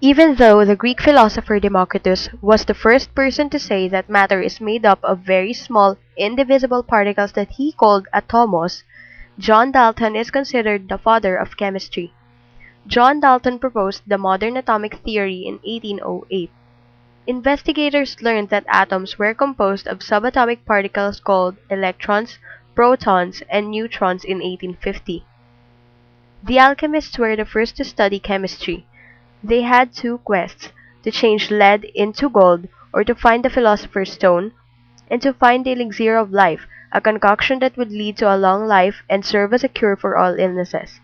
Even though the Greek philosopher Democritus was the first person to say that matter is made up of very small, indivisible particles that he called atomos, John Dalton is considered the father of chemistry. John Dalton proposed the modern atomic theory in 1808. Investigators learned that atoms were composed of subatomic particles called electrons, protons, and neutrons in 1850. The alchemists were the first to study chemistry. They had two quests: to change lead into gold, or to find the philosopher's stone, and to find the elixir of life, a concoction that would lead to a long life and serve as a cure for all illnesses.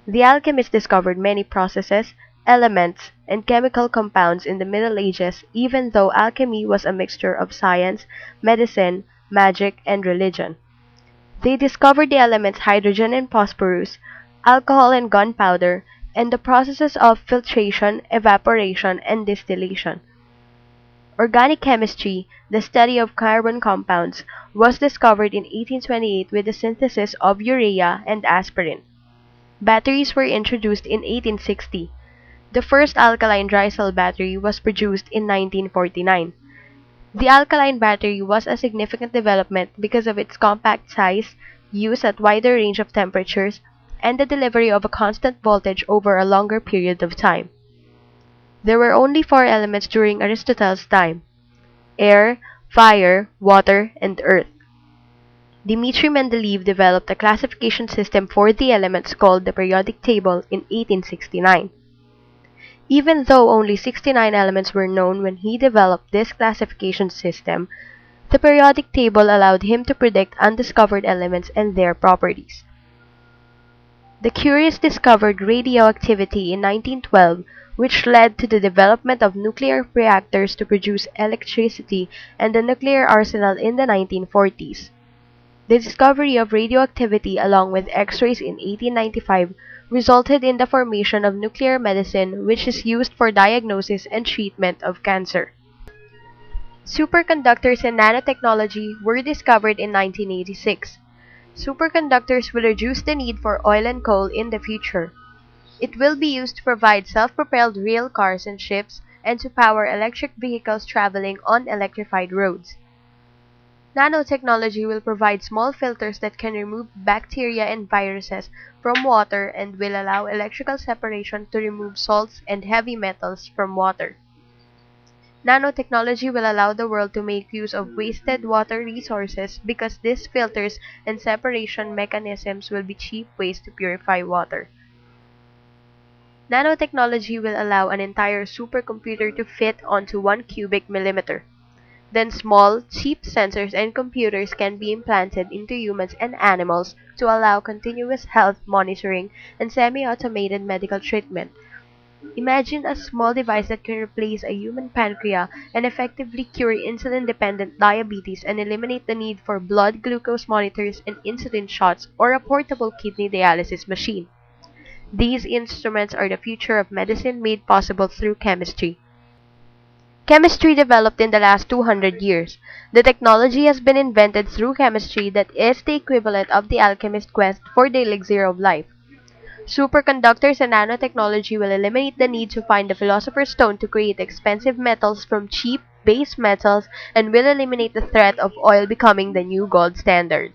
The alchemists discovered many processes, elements, and chemical compounds in the Middle Ages, even though alchemy was a mixture of science, medicine, magic, and religion. They discovered the elements hydrogen and phosphorus, alcohol and gunpowder, and the processes of filtration, evaporation, and distillation. Organic chemistry, the study of carbon compounds, was discovered in 1828 with the synthesis of urea and aspirin. Batteries were introduced in 1860. The first alkaline dry cell battery was produced in 1949. The alkaline battery was a significant development because of its compact size, use at wider range of temperatures, and the delivery of a constant voltage over a longer period of time. There were only four elements during Aristotle's time: air, fire, water, and earth. Dmitri Mendeleev developed a classification system for the elements called the periodic table in 1869. Even though only 69 elements were known when he developed this classification system, the periodic table allowed him to predict undiscovered elements and their properties. The Curies discovered radioactivity in 1912, which led to the development of nuclear reactors to produce electricity and the nuclear arsenal in the 1940s. The discovery of radioactivity along with X-rays in 1895 resulted in the formation of nuclear medicine, which is used for diagnosis and treatment of cancer. Superconductors and nanotechnology were discovered in 1986. Superconductors will reduce the need for oil and coal in the future. It will be used to provide self-propelled rail cars and ships and to power electric vehicles traveling on electrified roads. Nanotechnology will provide small filters that can remove bacteria and viruses from water and will allow electrical separation to remove salts and heavy metals from water. Nanotechnology will allow the world to make use of wasted water resources because these filters and separation mechanisms will be cheap ways to purify water. Nanotechnology will allow an entire supercomputer to fit onto 1 cubic millimeter. Then small, cheap sensors and computers can be implanted into humans and animals to allow continuous health monitoring and semi-automated medical treatment. Imagine a small device that can replace a human pancreas and effectively cure insulin-dependent diabetes and eliminate the need for blood glucose monitors and insulin shots or a portable kidney dialysis machine. These instruments are the future of medicine made possible through chemistry. Chemistry developed in the last 200 years. The technology has been invented through chemistry that is the equivalent of the alchemist's quest for the elixir of life. Superconductors and nanotechnology will eliminate the need to find the philosopher's stone to create expensive metals from cheap base metals and will eliminate the threat of oil becoming the new gold standard.